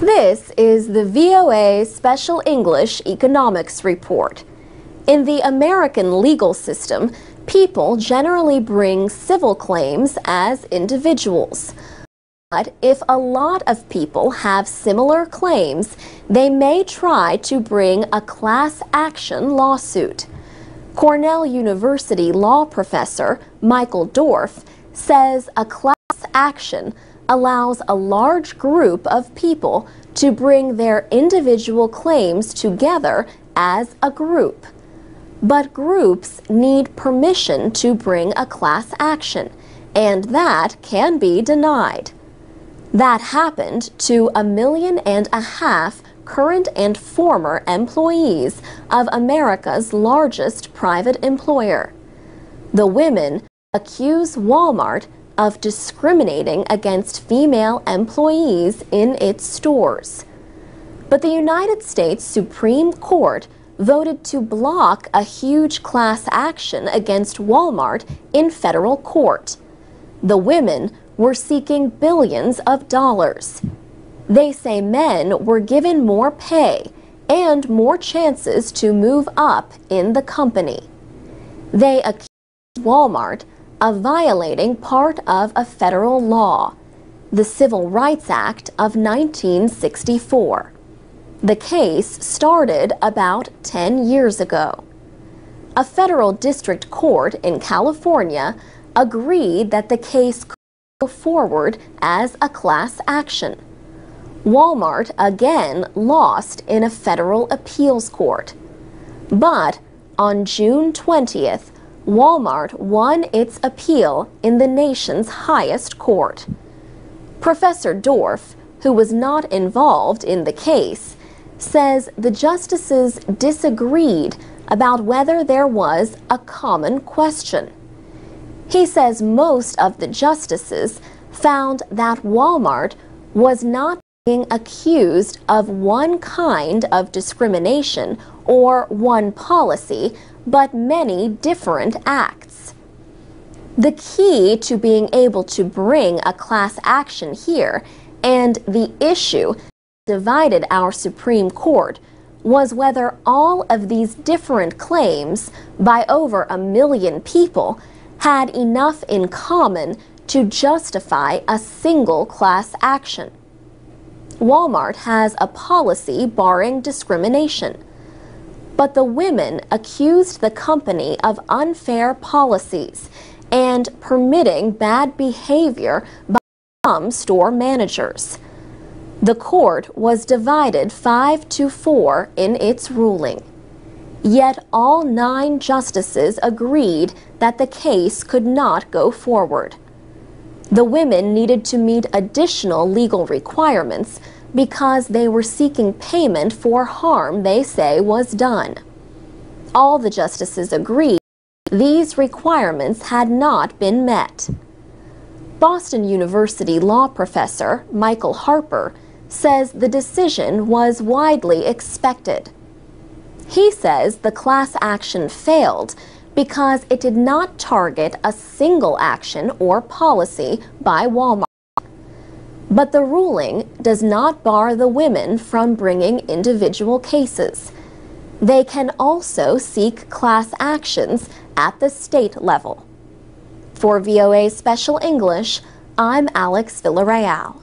This is the VOA Special English Economics Report. In the American legal system, people generally bring civil claims as individuals. But if a lot of people have similar claims, they may try to bring a class action lawsuit. Cornell University law professor Michael Dorf says a class action allows a large group of people to bring their individual claims together as a group. But groups need permission to bring a class action, and that can be denied. That happened to 1.5 million current and former employees of America's largest private employer. The women accuse Walmart of discriminating against female employees in its stores. But the United States Supreme Court voted to block a huge class action against Walmart in federal court. The women were seeking billions of dollars. They say men were given more pay and more chances to move up in the company. They accused Walmart of violating part of a federal law, the Civil Rights Act of 1964. The case started about 10 years ago. A federal district court in California agreed that the case could go forward as a class action. Walmart again lost in a federal appeals court. But on June 20th, Walmart won its appeal in the nation's highest court. Professor Dorf, who was not involved in the case, says the justices disagreed about whether there was a common question. He says most of the justices found that Walmart was not being accused of one kind of discrimination or one policy, but many different acts. The key to being able to bring a class action here, and the issue that divided our Supreme Court, was whether all of these different claims by over 1 million people had enough in common to justify a single class action. Walmart has a policy barring discrimination, but the women accused the company of unfair policies and permitting bad behavior by some store managers. The court was divided 5-4 in its ruling. Yet all 9 justices agreed that the case could not go forward. The women needed to meet additional legal requirements because they were seeking payment for harm they say was done. All the justices agreed these requirements had not been met. Boston University law professor Michael Harper says the decision was widely expected. He says the class action failed because it did not target a single action or policy by Walmart. But the ruling does not bar the women from bringing individual cases. They can also seek class actions at the state level. For VOA Special English, I'm Alex Villarreal.